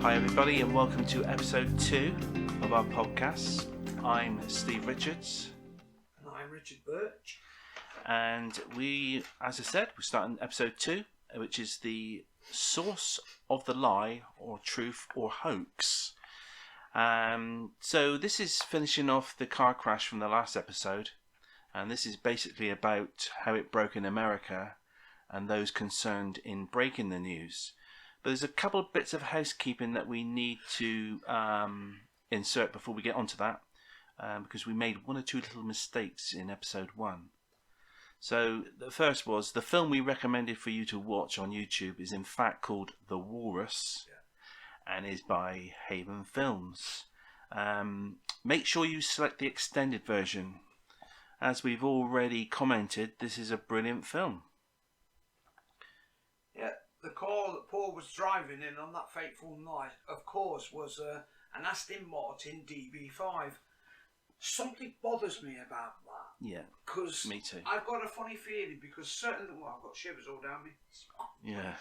Hi everybody and welcome to episode 2 of our podcast. I'm Steve Richards. And I'm Richard Birch. And we, as I said, we're starting episode 2, which is the source of the lie or truth or hoax. So this is finishing off the car crash from the last episode. And this is basically about how it broke in America and those concerned in breaking the news. But there's a couple of bits of housekeeping that we need to insert before we get onto that, because we made one or two little mistakes in episode 1. So the first was the film we recommended for you to watch on YouTube is in fact called The Walrus, and is by Haven Films. Make sure you select the extended version. As we've already commented, this is a brilliant film. Yeah, the car that Paul was driving in on that fateful night, of course, was an Aston Martin DB5. Something bothers me about that. Yeah, because me too. I've got a funny feeling because I've got shivers all down me. Yeah.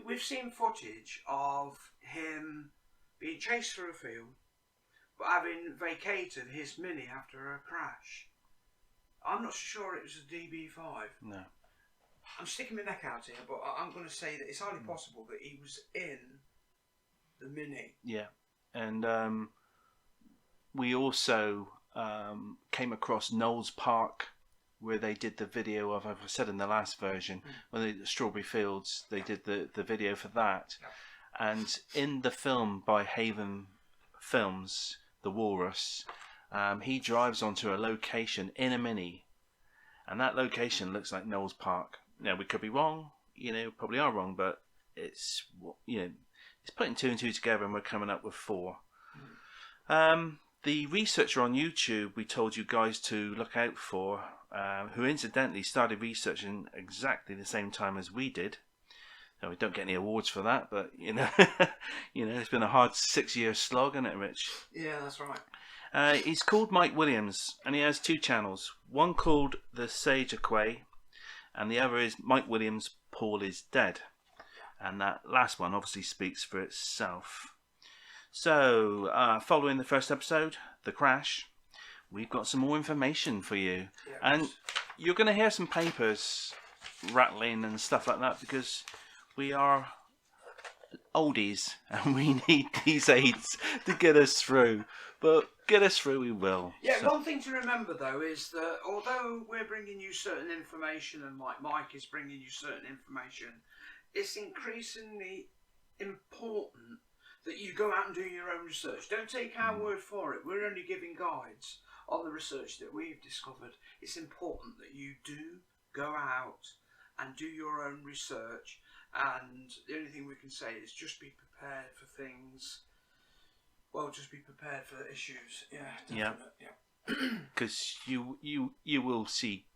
We've seen footage of him being chased through a field, but having vacated his Mini after a crash. I'm not sure it was a DB5. No. I'm sticking my neck out here, but I'm going to say that it's highly possible that he was in the Mini. Yeah, and we also came across Knowles Park, where they did the video of, as I said in the last version, when they did Strawberry Fields, they did the video for that. Yeah. And in the film by Haven Films, The Walrus, he drives onto a location in a Mini, and that location looks like Knowles Park. Now, we could be wrong, probably are wrong, but it's, it's putting 2 and 2 together and we're coming up with 4. The researcher on YouTube we told you guys to look out for, who incidentally started researching exactly the same time as we did. So we don't get any awards for that, but, it's been a hard 6-year slog, isn't it, Rich? Yeah, that's right. He's called Mike Williams, and he has 2 channels. One called The Sage Aquay, and the other is Mike Williams, Paul is Dead. And that last one obviously speaks for itself. So, following the first episode, The Crash, we've got some more information for you. Yes. And you're going to hear some papers rattling and stuff like that, because we are oldies and we need these aids to get us through. But get us through we will. Yeah, one thing to remember though is that although we're bringing you certain information and like Mike is bringing you certain information, it's increasingly important that you go out and do your own research. Don't take our word for it. We're only giving guides on the research that we've discovered. It's important that you do go out and do your own research, and the only thing we can say is just be prepared for things. Well, just be prepared for issues. Yeah, definitely. Yeah. Because you will see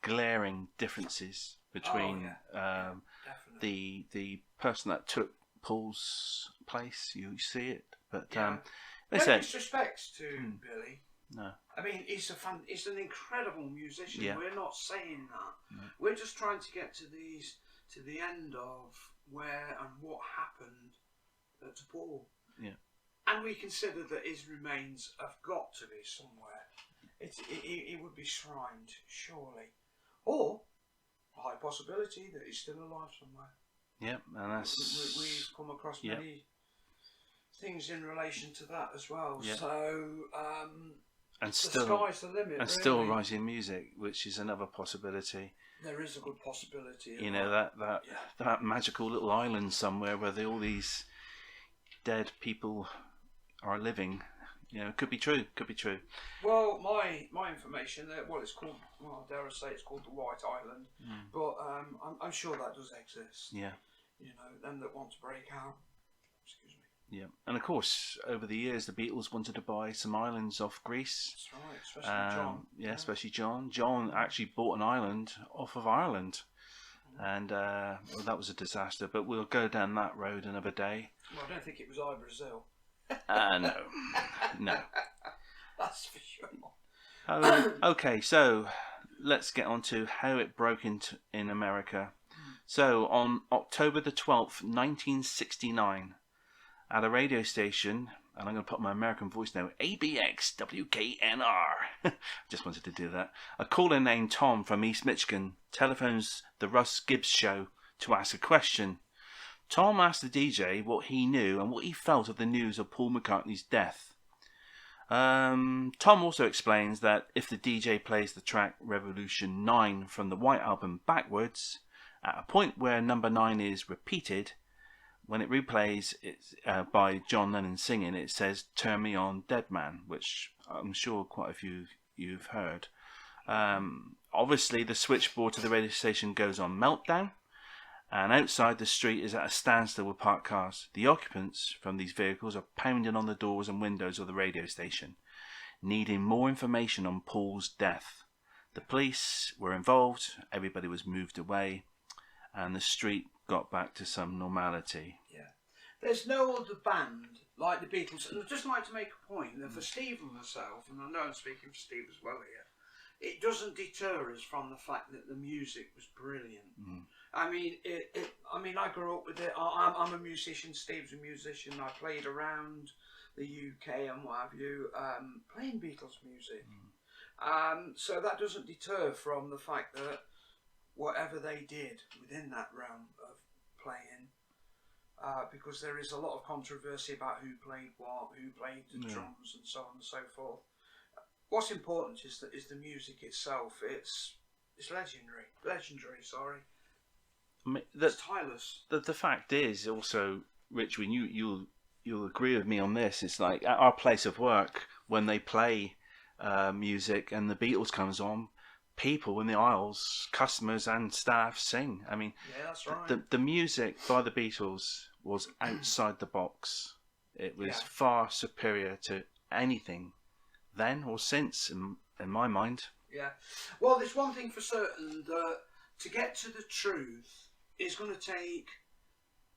glaring differences between the person that took Paul's place. You see it, but no disrespect to Billy. No, I mean he's an incredible musician. Yeah. We're not saying that. No. We're just trying to get to the end of where and what happened to Paul. Yeah. And we consider that his remains have got to be somewhere. He would be shrined, surely. Or a high possibility that he's still alive somewhere. Yeah, and that's... We've come across many things in relation to that as well. Yeah. So, and the still, sky's the limit, and really. Still writing music, which is another possibility. There is a good possibility. That magical little island somewhere where all these dead people are living, it could be true. Well, my information, it's called, dare I say, it's called the White Island, but I'm sure that does exist. Yeah. Them that want to break out. Excuse me. Yeah, and of course, over the years, the Beatles wanted to buy some islands off Greece. That's right, especially John. Yeah, especially John. John actually bought an island off of Ireland, and that was a disaster. But we'll go down that road another day. Well, I don't think it was Brazil. No. That's for sure. Okay, so let's get on to how it broke in America. So on October the 12th, 1969, at a radio station, and I'm going to put my American voice now, ABX WKNR. Just wanted to do that. A caller named Tom from East Michigan telephones the Russ Gibbs show to ask a question. Tom asked the DJ what he knew and what he felt of the news of Paul McCartney's death. Tom also explains that if the DJ plays the track Revolution 9 from the White Album backwards, at a point where number 9 is repeated, when it replays by John Lennon singing, it says "Turn Me On, Dead Man," which I'm sure quite a few you've heard. Obviously, the switchboard to the radio station goes on meltdown, and outside the street is at a standstill with parked cars. The occupants from these vehicles are pounding on the doors and windows of the radio station, needing more information on Paul's death. The police were involved, everybody was moved away, and the street got back to some normality. Yeah. There's no other band like the Beatles, and I'd just like to make a point that for Steve and myself, and I know I'm speaking for Steve as well here, it doesn't deter us from the fact that the music was brilliant. I mean, I grew up with it. I'm a musician. Steve's a musician. I played around the UK and what have you, playing Beatles music. So that doesn't deter from the fact that whatever they did within that realm of playing, because there is a lot of controversy about who played what, who played the drums, and so on and so forth. What's important is the music itself. It's legendary. Sorry. I mean, It's timeless. The fact is also, Rich, when you'll agree with me on this. It's like at our place of work when they play music and the Beatles comes on, people in the aisles, customers and staff sing. I mean, yeah, that's right. The music by the Beatles was outside the box. It was far superior to anything then or since, in my mind. Yeah. Well, there's one thing for certain, that to get to the truth is going to take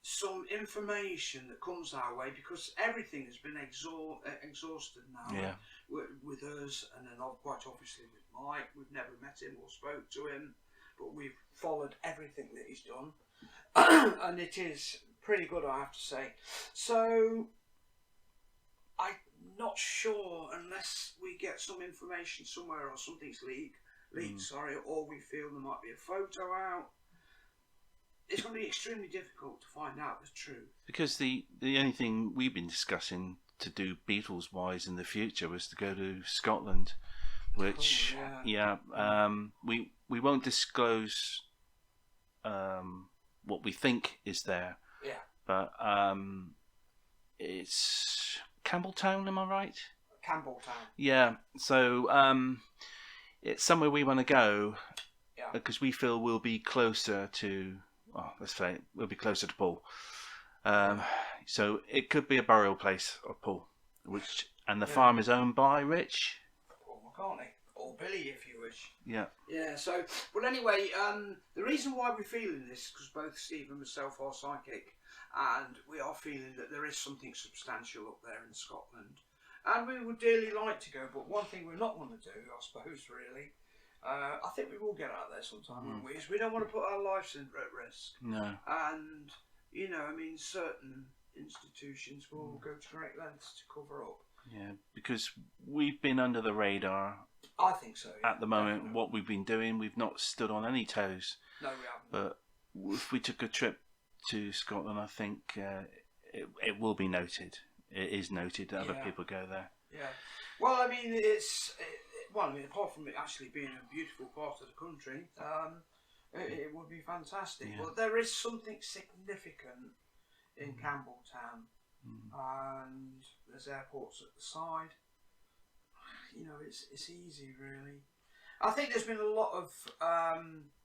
some information that comes our way, because everything has been exhausted now. Yeah. With us, and then quite obviously with Mike. We've never met him or spoke to him, but we've followed everything that he's done, and it is pretty good, I have to say. So I'm not sure, unless we get some information somewhere or something's leaked, or we feel there might be a photo out. It's going to be extremely difficult to find out the truth. Because the only thing we've been discussing to do Beatles wise in the future was to go to Scotland, which we won't disclose what we think is there. Yeah. But it's Campbelltown, am I right? Campbelltown. Yeah. So it's somewhere we want to go because we feel we'll be closer to. Oh, let's say we'll be closer to Paul. So it could be a burial place of Paul, and the farm is owned by Rich. Paul McCartney, or Billy, if you wish. Yeah. Yeah. So, well, anyway, the reason why we're feeling this is because both Steve and myself are psychic, and we are feeling that there is something substantial up there in Scotland, and we would dearly like to go. But one thing we're not going to do, I suppose, really. I think we will get out there sometime, won't we? Is we don't want to put our lives at risk. No. And, certain institutions will go to great lengths to cover up. Yeah, because we've been under the radar. I think so. Yeah, at the moment, definitely. what we've been doing, we've not stood on any toes. No, we haven't. But if we took a trip to Scotland, I think it will be noted. It is noted that other people go there. Yeah. Well, I mean, apart from it actually being a beautiful part of the country, it would be fantastic. Yeah. But there is something significant in Campbelltown, and there's airports at the side. It's easy, really. I think there's been a lot of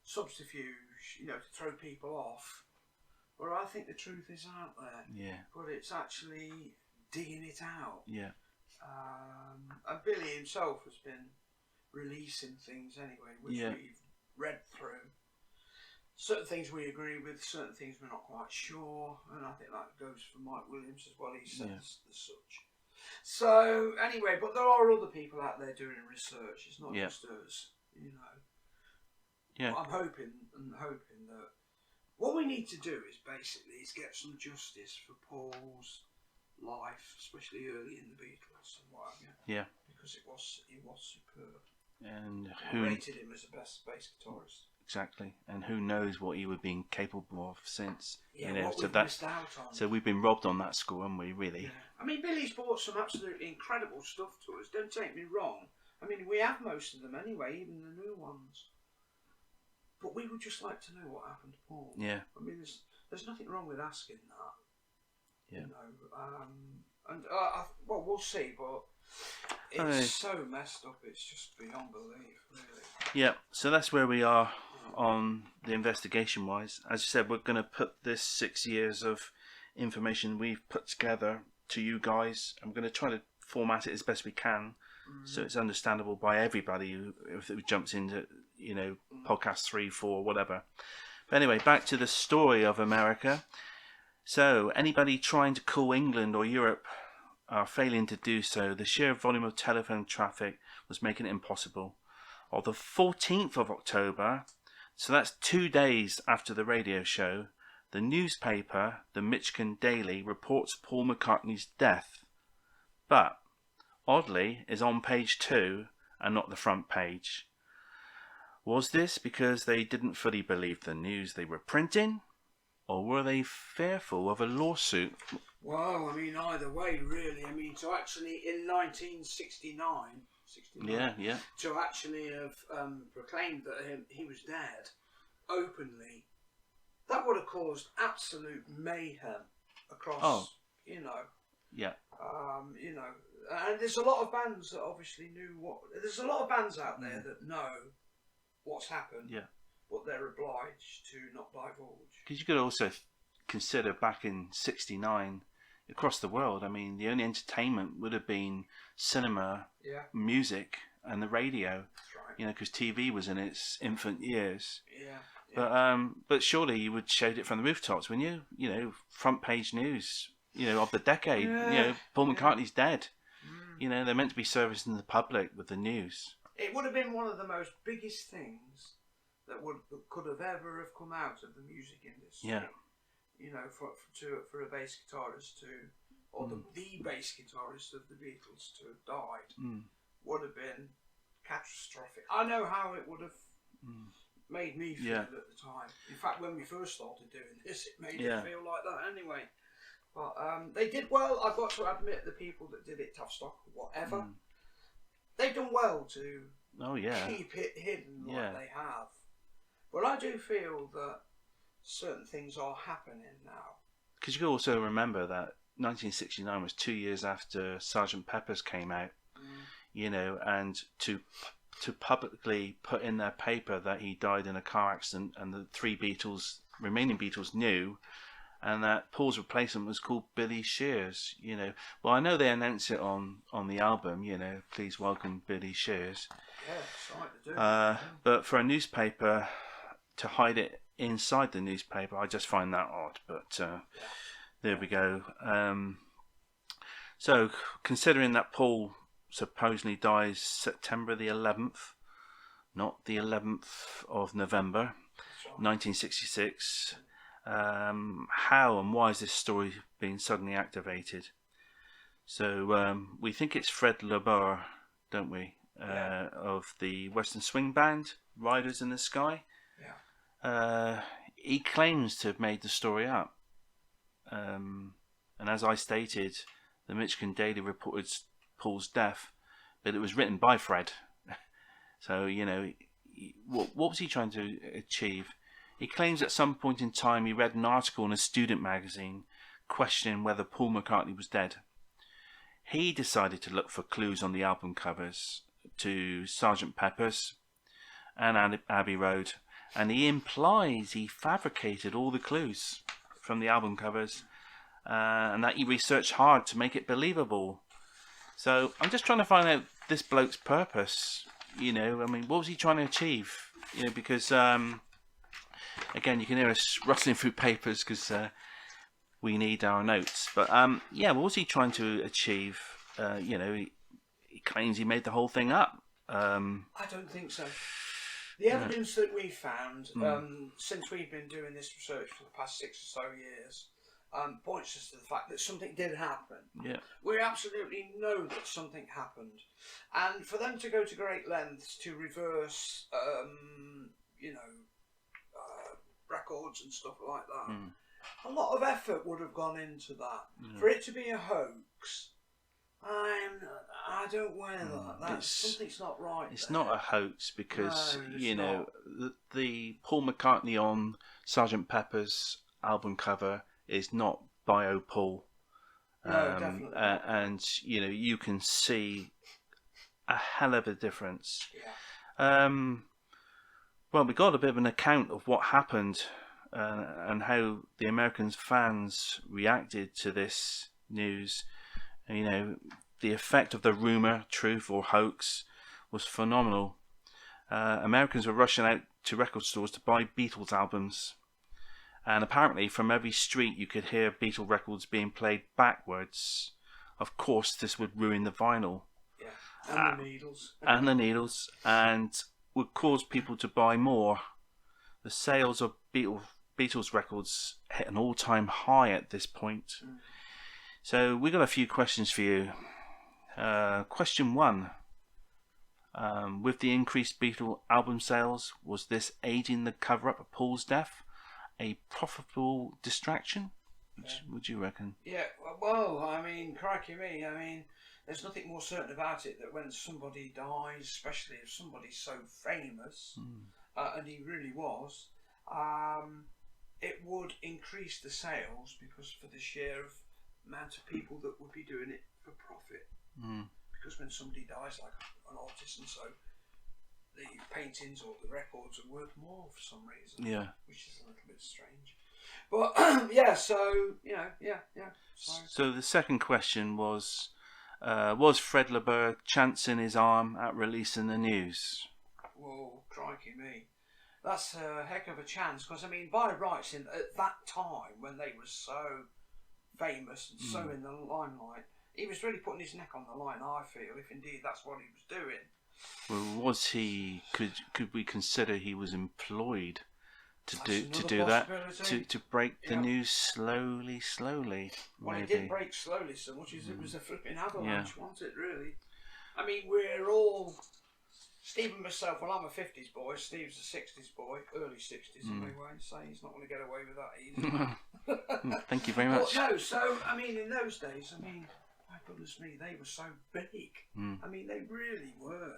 subterfuge, to throw people off. But I think the truth is out there. Yeah. But it's actually digging it out. Yeah. And Billy himself has been releasing things anyway, which we've read through. Certain things we agree with, certain things we're not quite sure, and I think that goes for Mike Williams as well. He says as such. So anyway, but there are other people out there doing research. It's not just us, Yeah. But I'm hoping that what we need to do is get some justice for Paul's life, especially early in the Beatles and what have you. Yeah. Because he was superb. And I rated him as the best bass guitarist. Exactly, and who knows what he would have been capable of since. Yeah, what we've missed out on. So we've been robbed on that score, haven't we, really? Yeah. I mean, Billy's brought some absolutely incredible stuff to us, don't take me wrong. I mean, we have most of them anyway, even the new ones. But we would just like to know what happened to Paul. Yeah. I mean, there's nothing wrong with asking that. Yeah. You know, and well, we'll see, but it's so messed up, it's just beyond belief, really. Yeah, so that's where we are on the investigation wise. As you said, we're going to put this 6 years of information we've put together to you guys. I'm going to try to format it as best we can so it's understandable by everybody who jumps into, you know, podcast 3, 4, whatever. But anyway, back to the story of America. So anybody trying to call England or Europe are failing to do so. The sheer volume of telephone traffic was making it impossible. On the 14th of October, so that's 2 days after the radio show, the newspaper, the Michigan Daily, reports Paul McCartney's death. But, oddly, is on page 2 and not the front page. Was this because they didn't fully believe the news they were printing? Or were they fearful of a lawsuit? Well, I mean, either way, really. I mean, to actually, in 1969, yeah, to actually have proclaimed that he was dead openly, that would have caused absolute mayhem across, you know. Yeah. You know, and there's a lot of bands that obviously knew what. There's a lot of bands out there that know what's happened. Yeah. But they're obliged to not divulge. Because you could also consider back in '69, across the world, I mean, the only entertainment would have been cinema, music, and the radio. That's right. You know, because TV was in its infant years. Yeah. But surely you would shout it from the rooftops, wouldn't you? You know, front page news. You know, of the decade. Yeah. You know, Paul McCartney's dead. You know, they're meant to be servicing the public with the news. It would have been one of the most biggest things that could have ever have come out of the music industry. Yeah. You know, for a bass guitarist or the bass guitarist of the Beatles to have died would have been catastrophic. I know how it would have made me feel at the time. In fact, when we first started doing this, it made it feel like that anyway. But they did well. I've got to admit, the people that did it, Tough Stock, whatever, they've done well to keep it hidden like they have. But I do feel that certain things are happening now. Because you can also remember that 1969 was 2 years after Sgt. Pepper's came out, you know, and to publicly put in their paper that he died in a car accident and the remaining Beatles knew, and that Paul's replacement was called Billy Shears, you know. Well, I know they announced it on the album, you know, please welcome Billy Shears. Yeah, it's right to do. But for a newspaper to hide it inside the newspaper, I just find that odd. But there we go. So, considering that Paul supposedly dies September the 11th, not the 11th of November, 1966, how and why is this story being suddenly activated? So, we think it's Fred LeBar, don't we? Of the Western Swing band, Riders in the Sky. He claims to have made the story up. And as I stated, the Michigan Daily reported Paul's death, but it was written by Fred. So, you know, what was he trying to achieve? He claims at some point in time he read an article in a student magazine questioning whether Paul McCartney was dead. He decided to look for clues on the album covers to Sgt. Pepper's and Abbey Road, and he implies he fabricated all the clues from the album covers and that he researched hard to make it believable. So I'm just trying to find out this bloke's purpose. You know, I mean, what was he trying to achieve? You know, because again, you can hear us rustling through papers because we need our notes. But what was he trying to achieve? You know, he claims he made the whole thing up. I don't think so. The evidence that we found since we've been doing this research for the past 6 or so years points us to the fact that something did happen. Yeah. We absolutely know that something happened, and for them to go to great lengths to reverse, records and stuff like that, a lot of effort would have gone into that. For it to be a hoax, I don't wear that. Something's not right. It's there. not a hoax because No, the Paul McCartney on Sgt. Pepper's album cover is not Bio Paul. No, definitely not. And you can see a hell of a difference. Yeah. Well, we got a bit of an account of what happened and how the American fans reacted to this news. The effect of the rumour, truth or hoax, was phenomenal. Americans were rushing out to record stores to buy Beatles albums. And apparently from every street you could hear Beatle records being played backwards. Of course, this would ruin the vinyl. Yeah, and the needles. And the needles, and would cause people to buy more. The sales of Beatles records hit an all-time high at this point. So we got a few questions for you. Question 1. With the increased Beatle album sales, was this aiding the cover-up of Paul's death a profitable distraction? Would you reckon? Yeah, well, I mean, crikey me, there's nothing more certain about it that when somebody dies, especially if somebody's so famous, and he really was, it would increase the sales because for the sheer amount of people that would be doing it for profit. Because when somebody dies, like an artist, and so the paintings or the records are worth more for some reason. Yeah. Which is a little bit strange. But yeah, so So the second question was Fred LeBeur chancing his arm at releasing the news? Whoa, crikey me. That's a heck of a chance, because by rights, at that time when they were so famous and so in the limelight, he was really putting his neck on the line, I feel, if indeed that's what he was doing. Well, was he? Could we consider he was employed to That's do another that to break the news slowly? Well, maybe. it didn't break slowly so much as it was a flipping avalanche, wasn't it? Really. We're all Steve and myself. Well, I'm a 50s boy. Steve's a 60s boy, early 60s anyway. So he's not going to get away with that easily. Thank you very much. But no, so in those days, my goodness me, they were so big. They really were.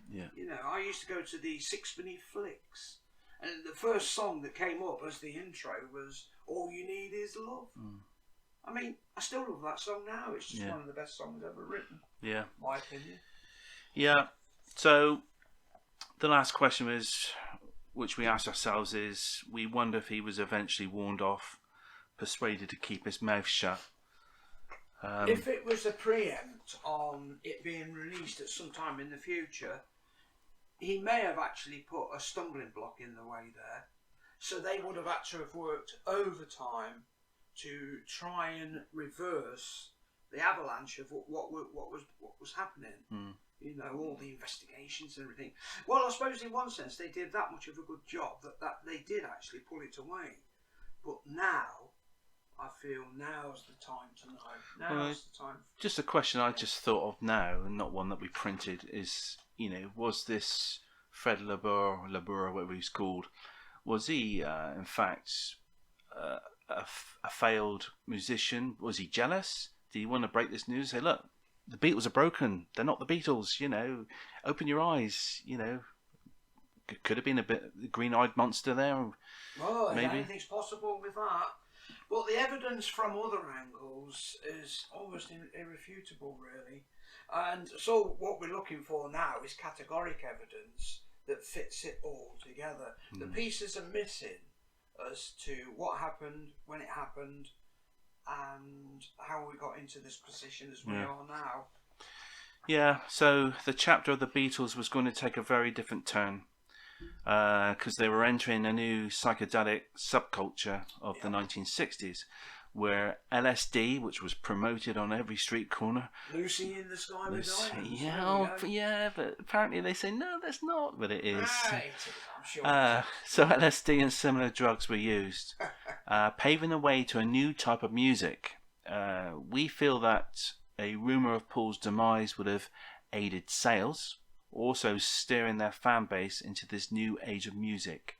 Yeah. I used to go to the Sixpenny Flicks, and the first song that came up as the intro was "All You Need Is Love." I still love that song now. It's just one of the best songs ever written. Yeah. My opinion. Yeah. So the last question which we asked ourselves is, we wonder if he was eventually warned off, persuaded to keep his mouth shut. If it was a preempt on it being released at some time in the future, he may have actually put a stumbling block in the way there. So they would have had to have worked overtime to try and reverse the avalanche of what was happening. All the investigations and everything. Well, I suppose in one sense they did that much of a good job that they did actually pull it away. But now, I feel now's the time to know. Now's the time. Just a question I just thought of now, and not one that we printed, is, was this Fred LeBeur, whatever he's called, was he in fact a failed musician? Was he jealous? Did he want to break this news? Say, look, the Beatles are broken. They're not the Beatles. Open your eyes. Could have been a bit green-eyed monster there. Well, maybe anything's possible with that. But the evidence from other angles is almost irrefutable, really. And so what we're looking for now is categoric evidence that fits it all together. The pieces are missing as to what happened, when it happened, and how we got into this position as we are now. Yeah, so the chapter of the Beatles was going to take a very different turn, because they were entering a new psychedelic subculture of the 1960s, where LSD, which was promoted on every street corner. Lucy in the Sky with Diamonds. Yeah, but apparently they say, no, that's not what it is. Right, I'm sure. So LSD and similar drugs were used. paving the way to a new type of music. We feel that a rumour of Paul's demise would have aided sales, also steering their fan base into this new age of music,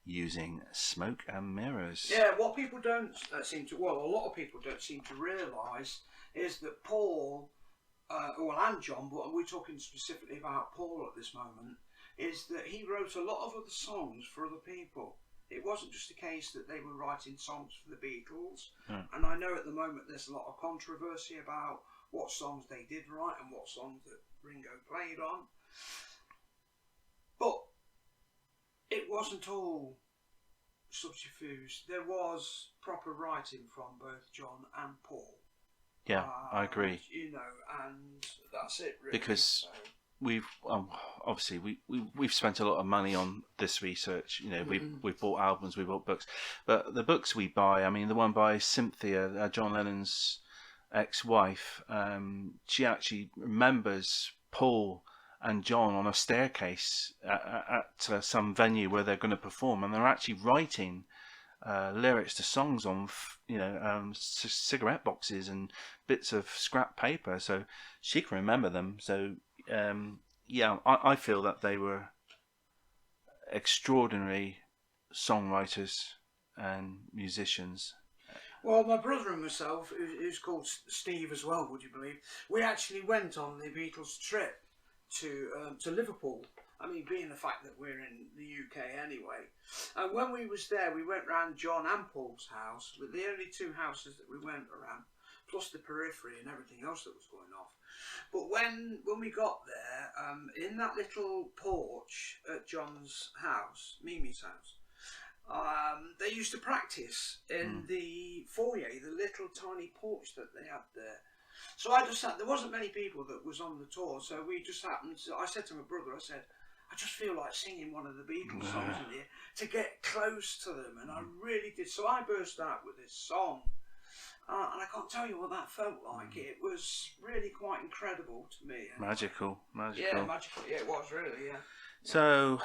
using smoke and mirrors. Yeah, what people don't seem to, well, a lot of people don't seem to realise is that Paul, and John, but we're talking specifically about Paul at this moment, is that he wrote a lot of other songs for other people. It wasn't just a case that they were writing songs for the Beatles. And I know at the moment there's a lot of controversy about what songs they did write and what songs that Ringo played on. But it wasn't all subterfuge. There was proper writing from both John and Paul. Yeah, I agree. You know, and that's it, really. Because we've obviously we've spent a lot of money on this research. You know, we've bought albums, we've bought books, but the books we buy, I mean, the one by Cynthia, John Lennon's ex-wife, she actually remembers Paul and John on a staircase at some venue where they're going to perform, and they're actually writing lyrics to songs on cigarette boxes and bits of scrap paper, so she can remember them. So I feel that they were extraordinary songwriters and musicians. Well, my brother and myself, who's called Steve as well, would you believe, we actually went on the Beatles trip to Liverpool. I mean, being the fact that we're in the UK anyway. And when we was there, we went round John and Paul's house, with the only two houses that we went around, plus the periphery and everything else that was going off. But when we got there, in that little porch at John's house, Mimi's house, they used to practice in the foyer, the little tiny porch that they had there. So I just there wasn't many people that was on the tour, so we just happened to, I said to my brother, I said, I just feel like singing one of the Beatles songs in here to get close to them, and I really did. So I burst out with this song, and I can't tell you what that felt like. It was really quite incredible to me. Magical. Yeah, magical. Yeah, it was really, yeah. So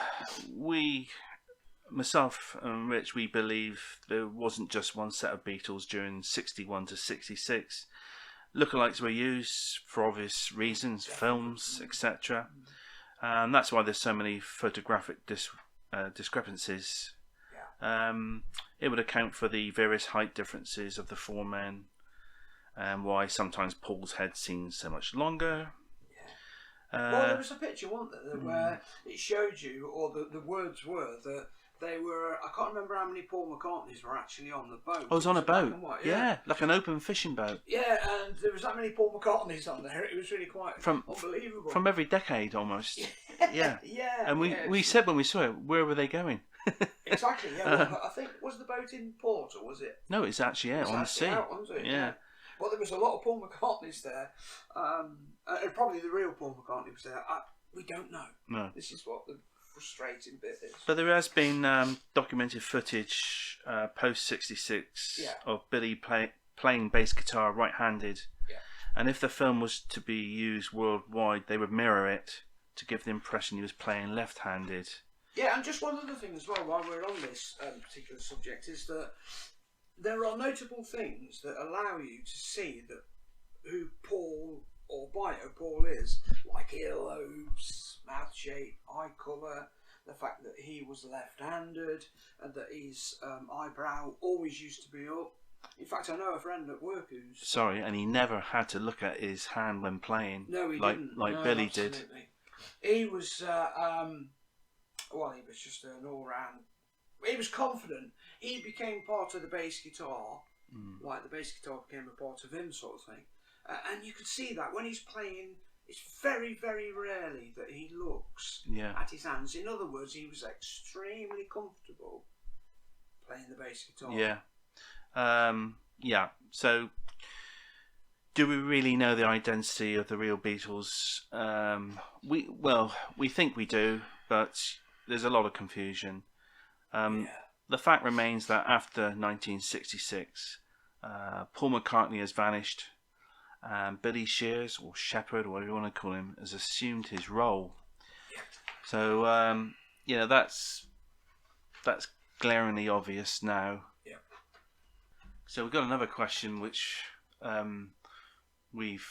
myself and Rich, we believe there wasn't just one set of Beatles during 61 to 66. Lookalikes were used for obvious reasons, films, etc. And that's why there's so many photographic discrepancies. It would account for the various height differences of the four men, and why sometimes Paul's head seems so much longer. Well, there was a picture, wasn't there, where it showed you, or the words were that they were, I can't remember how many Paul McCartneys were actually on the boat. Oh, it was on a boat? White, yeah, like an open fishing boat. Yeah, and there was that many Paul McCartneys on there. It was really quite unbelievable. From every decade, almost. Yeah. Yeah. And we said when we saw it, where were they going? Exactly, yeah. Well, I think, was the boat in port, or was it? No, it's actually on the sea. Out, wasn't it? Yeah. Well, there was a lot of Paul McCartneys there. And probably the real Paul McCartney was there. We don't know. No. This is what the frustrating bit is. But there has been documented footage post 66 of Billy playing bass guitar right-handed. Yeah. And if the film was to be used worldwide, they would mirror it to give the impression he was playing left-handed. Yeah, and just one other thing as well, while we're on this particular subject, is that there are notable things that allow you to see that who Paul or Bio Paul is, like earlobes, mouth shape, eye colour, the fact that he was left-handed, and that his eyebrow always used to be up. In fact, I know a friend at work who's... Sorry, and he never had to look at his hand when playing. No, he didn't. Like Billy did. He was, well, he was just an all-round... He was confident. He became part of the bass guitar, like the bass guitar became a part of him, sort of thing. And you could see that when he's playing, it's very, very rarely that he looks at his hands. In other words, he was extremely comfortable playing the bass guitar. Yeah. So, do we really know the identity of the real Beatles? We think we do, but there's a lot of confusion. The fact remains that after 1966, Paul McCartney has vanished. Billy Shears, or Shepherd, or whatever you want to call him, has assumed his role. So, that's glaringly obvious now. So we've got another question which we've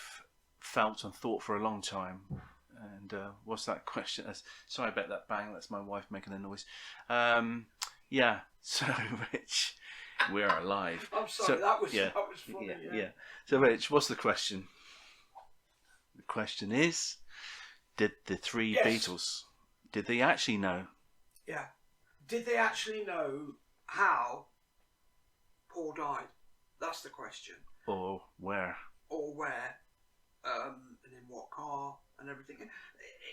felt and thought for a long time. And what's that question? Sorry about that bang. That's my wife making a noise. Yeah. So, Rich, we're alive. I'm sorry, So, that was funny. Yeah. So, Rich, what's the question? The question is, did the three Beatles, did they actually know? Yeah. Did they actually know how Paul died? That's the question. Or where? Or where, and in what car, and everything.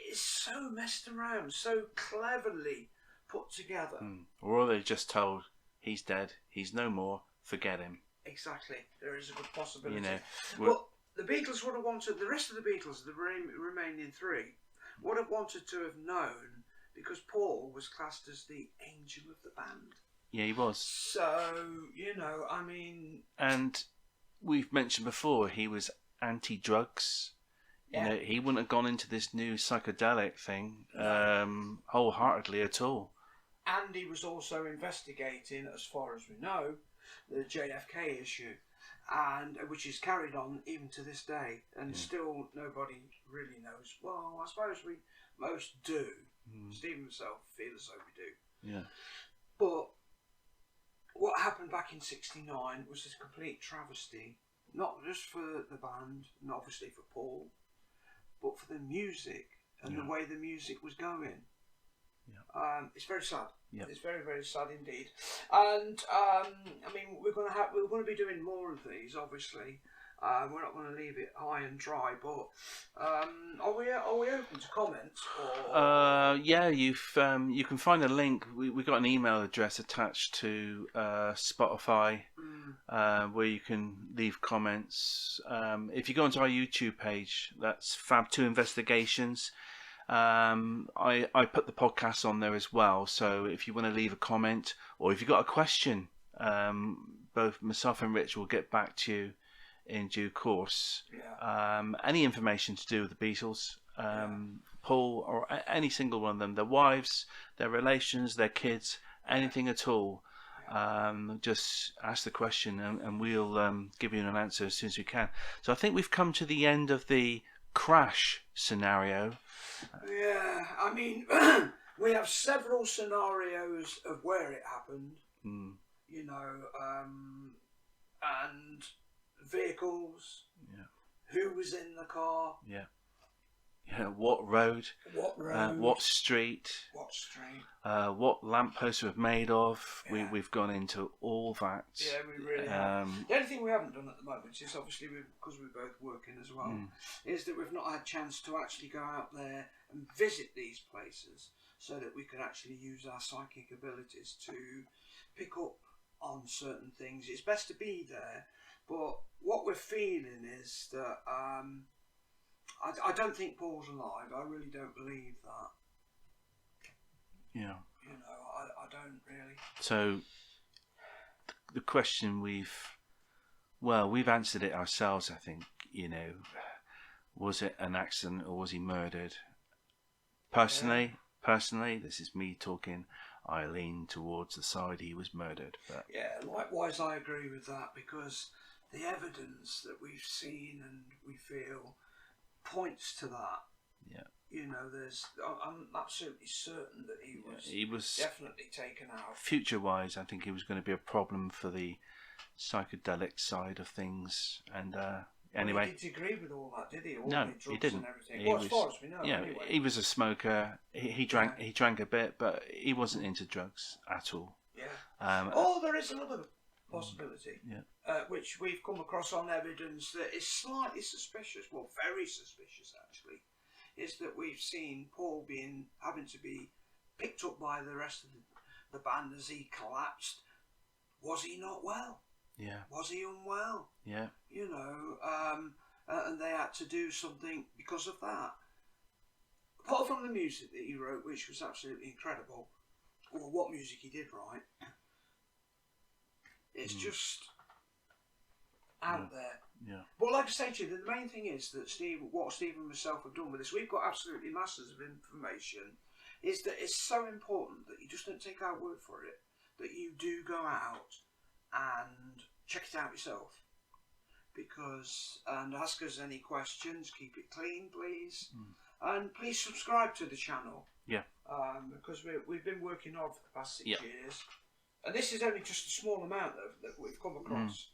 It's so messed around, so cleverly put together. Or are they just told, he's dead, he's no more, forget him? Exactly. There is a good possibility. You know, well, the Beatles would have wanted, the rest of the Beatles, the remaining three, would have wanted to have known, because Paul was classed as the angel of the band. Yeah, he was. So, you know, I mean... And we've mentioned before, he was anti-drugs. Yeah. You know, he wouldn't have gone into this new psychedelic thing wholeheartedly at all. And he was also investigating, as far as we know, the JFK issue, and which is carried on even to this day, and still nobody really knows. Well, I suppose we most do. Stephen himself feels as though we do. Yeah. But what happened back in '69 was this complete travesty, not just for the band, and obviously for Paul, but for the music and the way the music was going. Yeah. It's very sad. Yeah. It's very, very sad indeed. And I mean, we're going to be doing more of these, obviously. We're not going to leave it high and dry, but are we open to comments? Or? Yeah, you can find a link. We got an email address attached to Spotify where you can leave comments. If you go onto our YouTube page, that's Fab2 Investigations. I put the podcast on there as well, so if you want to leave a comment or if you've got a question, both myself and Rich will get back to you in due course. Any information to do with the Beatles, Paul, or any single one of them, their wives, their relations, their kids, anything at all, just ask the question and we'll give you an answer as soon as we can. So I think we've come to the end of the crash scenario. Yeah, I mean, we have several scenarios of where it happened, you know, and vehicles, who was in the car, what road, what street, what lampposts were made of. We've gone into all that. Yeah, we really have. The only thing we haven't done at the moment is obviously because we're both working as well, is that we've not had a chance to actually go out there and visit these places so that we can actually use our psychic abilities to pick up on certain things. It's best to be there, but what we're feeling is that I don't think Paul's alive. I really don't believe that. Yeah. You know, I don't really. So the question we've answered it ourselves, I think. You know, was it an accident or was he murdered? Personally, this is me talking. I lean towards the side he was murdered. But yeah, likewise, I agree with that because the evidence that we've seen and we feel points to that. Yeah. You know, I'm absolutely certain that he was definitely taken out. Future-wise, I think he was going to be a problem for the psychedelic side of things. And anyway, he didn't agree with all that, did he? No, he didn't. As far as we know. Yeah, anyway. He was a smoker. He drank a bit, but he wasn't into drugs at all. Yeah. There is another possibility, which we've come across on evidence that is slightly suspicious. Well, very suspicious actually. Is that we've seen Paul having to be picked up by the rest of the band as he collapsed. Was he not well? Yeah. Was he unwell? Yeah. You know, and they had to do something because of that. Apart from the music that he wrote, which was absolutely incredible, or what music he did write, it's just out there. Yeah. But like I say to you, the main thing is that what Steve and myself have done with this, we've got absolutely masses of information, is that it's so important that you just don't take our word for it, that you do go out and check it out yourself. And ask us any questions. Keep it clean, please. And please subscribe to the channel. Yeah. Because we've been working hard for the past 6 Yeah. years. And this is only just a small amount that we've come across.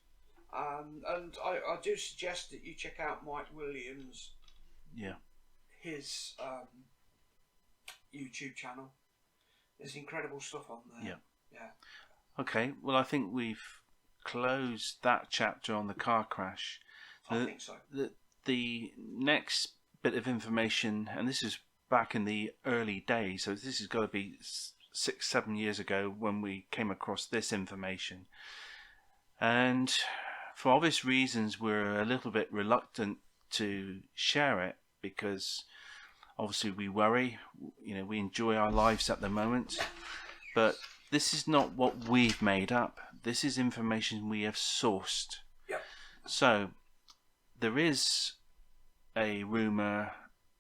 And I do suggest that you check out Mike Williams. Yeah. His YouTube channel. There's incredible stuff on there. Yeah. Okay, well, I think we've closed that chapter on the car crash. I think so. The next bit of information, and this is back in the early days, so this has got to be 6-7 years ago when we came across this information. And for obvious reasons, we're a little bit reluctant to share it because obviously we worry, we enjoy our lives at the moment, but this is not what we've made up. This is information we have sourced. Yep. So there is a rumour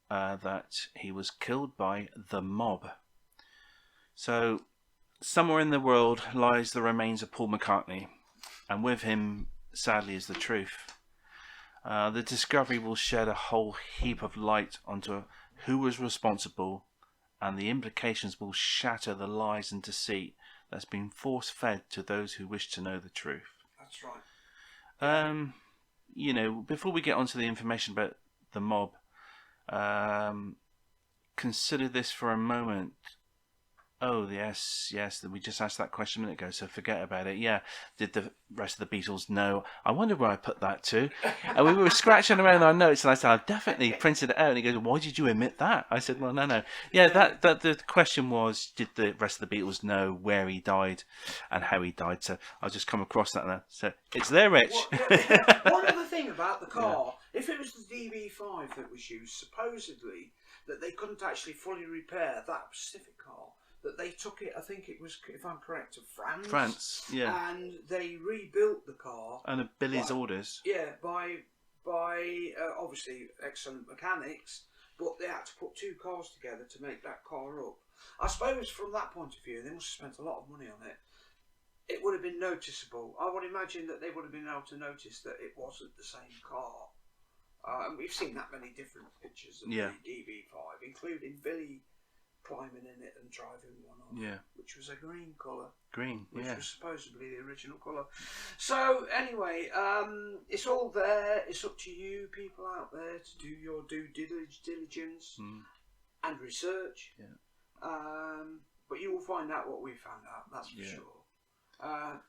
that he was killed by the mob. So somewhere in the world lies the remains of Paul McCartney, and with him, sadly, is the truth. The discovery will shed a whole heap of light onto who was responsible, and the implications will shatter the lies and deceit that's been force-fed to those who wish to know the truth. That's right. Before we get onto the information about the mob, consider this for a moment. Oh, yes, we just asked that question a minute ago, so forget about it. Yeah, did the rest of the Beatles know? I wonder where I put that to. And we were scratching around our notes, and I said, I've definitely printed it out. And he goes, why did you omit that? I said, well, no. Yeah, that the question was, did the rest of the Beatles know where he died and how he died? So I'll just come across that now. So it's there, Rich. One other thing about the car, if it was the DB5 that was used, supposedly that they couldn't actually fully repair that specific car, that they took it, I think it was, if I'm correct, to France. France, yeah. And they rebuilt the car. And Billy's orders. Yeah, by obviously excellent mechanics, but they had to put two cars together to make that car up. I suppose from that point of view, they must have spent a lot of money on it. It would have been noticeable. I would imagine that they would have been able to notice that it wasn't the same car. And we've seen that many different pictures of the DB5, including Billy climbing in it and driving one on, which was a green colour. Which was supposedly the original colour. So anyway, it's all there. It's up to you people out there to do your due diligence and research. But you will find out what we found out, that's for sure.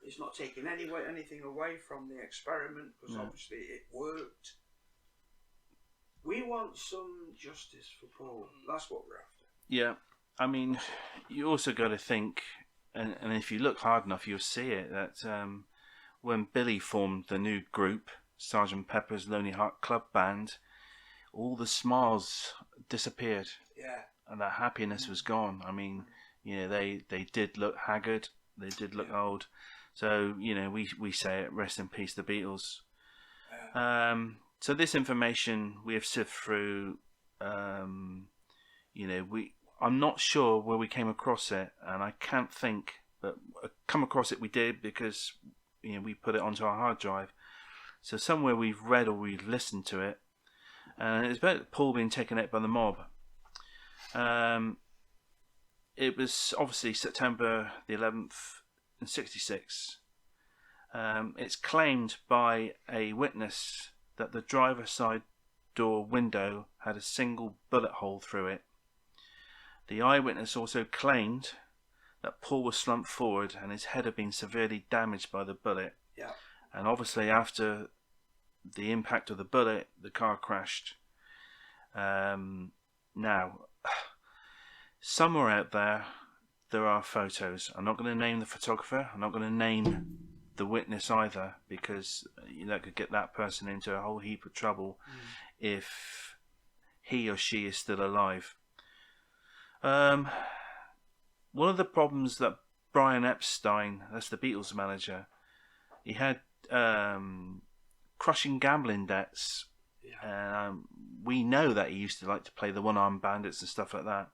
It's not taking anything away from the experiment, because obviously it worked. We want some justice for Paul. That's what we're after. Yeah, I mean, you also got to think, and if you look hard enough, you'll see it, that when Billy formed the new group, Sgt. Pepper's Lonely Heart Club Band, all the smiles disappeared. Yeah. And that happiness was gone. I mean, they did look haggard. They did look old. So, we say it, rest in peace, the Beatles. Yeah. So this information we have sifted through, I'm not sure where we came across it, and I can't think, but come across it we did because we put it onto our hard drive. So somewhere we've read or we've listened to it, and it's about Paul being taken out by the mob. It was obviously September the 11th in '66. It's claimed by a witness that the driver's side door window had a single bullet hole through it. The eyewitness also claimed that Paul was slumped forward and his head had been severely damaged by the bullet. Yeah. And obviously after the impact of the bullet, the car crashed. Now, somewhere out there are photos. I'm not going to name the photographer. I'm not going to name the witness either, because that could get that person into a whole heap of trouble if he or she is still alive. One of the problems that Brian Epstein, that's the Beatles manager, he had crushing gambling debts. We know that he used to like to play the one-armed bandits and stuff like that.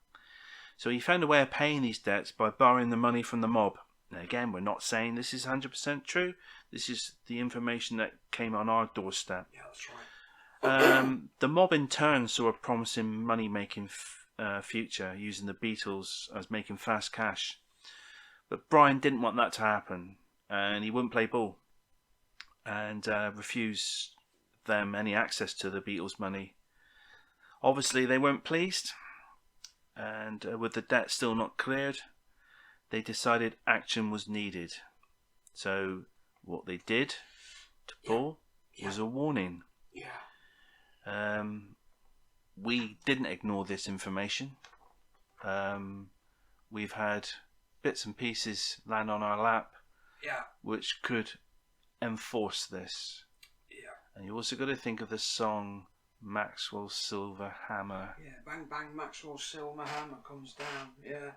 So he found a way of paying these debts by borrowing the money from the mob. Now, again, we're not saying this is 100% true. This is the information that came on our doorstep. Yeah, that's right. The mob in turn saw a promising money-making future using the Beatles as making fast cash. But Brian didn't want that to happen, and he wouldn't play ball and refused them any access to the Beatles' money. Obviously, they weren't pleased, and with the debt still not cleared, they decided action was needed. So what they did to Paul was a warning. Yeah. We didn't ignore this information. We've had bits and pieces land on our lap, which could enforce this. Yeah. And you also got to think of the song Maxwell Silver Hammer. Yeah, bang bang, Maxwell Silver Hammer comes down. Yeah,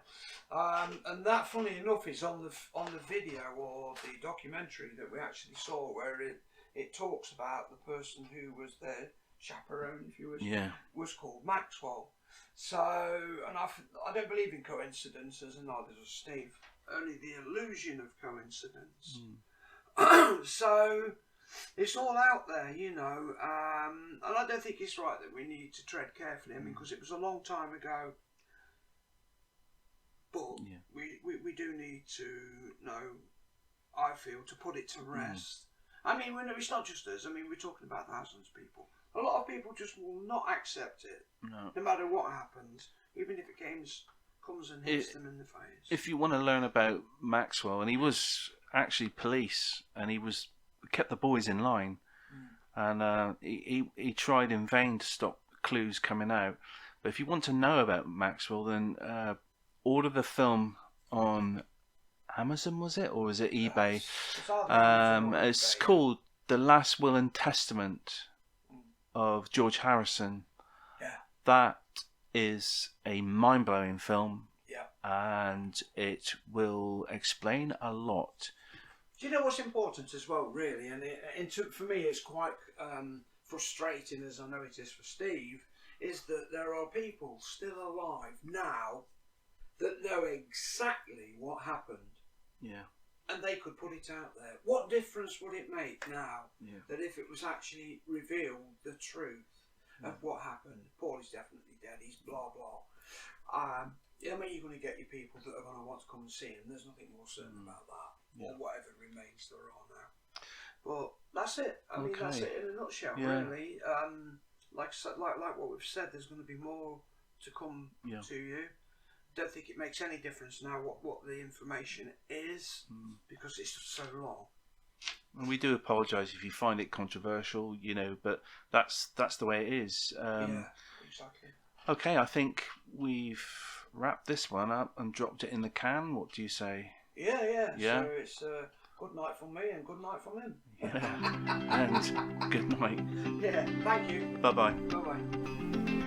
and that, funny enough, is on the video or the documentary that we actually saw, where it talks about the person who was their chaperone, if you was called Maxwell. So, and I don't believe in coincidences, and neither does Steve. Only the illusion of coincidence. So it's all out there, you know, and I don't think it's right that we need to tread carefully. I mean, because it was a long time ago, but we do need to know, I feel, to put it to rest. I mean, it's not just us. I mean, we're talking about thousands of people. A lot of people just will not accept it, no matter what happens, even if it comes and hits them in the face. If you want to learn about Maxwell, and he was actually police, and he kept the boys in line, and he tried in vain to stop clues coming out. But if you want to know about Maxwell, then order the film on Amazon, was it, or was it eBay? It's called The Last Will and Testament of George Harrison. Yeah. That is a mind-blowing film. Yeah. And it will explain a lot. Do you know what's important as well, really? And for me, it's quite frustrating, as I know it is for Steve, is that there are people still alive now that know exactly what happened. Yeah. And they could put it out there. What difference would it make now that if it was actually revealed the truth of what happened? Paul is definitely dead. He's blah blah. I mean, you're going to get your people that are going to want to come and see him. There's nothing more certain about that, or whatever remains there are now. But that's it. I mean, that's it in a nutshell, really. Like what we've said, there's going to be more to come to you. Don't think it makes any difference now what the information is, because it's just so long. And we do apologise if you find it controversial, you know, but that's the way it is. Yeah, exactly. Okay, I think we've wrapped this one up and dropped it in the can. What do you say? Yeah. So it's good night from me and good night from him. Yeah, and good night. Yeah, thank you. Bye-bye. Bye-bye.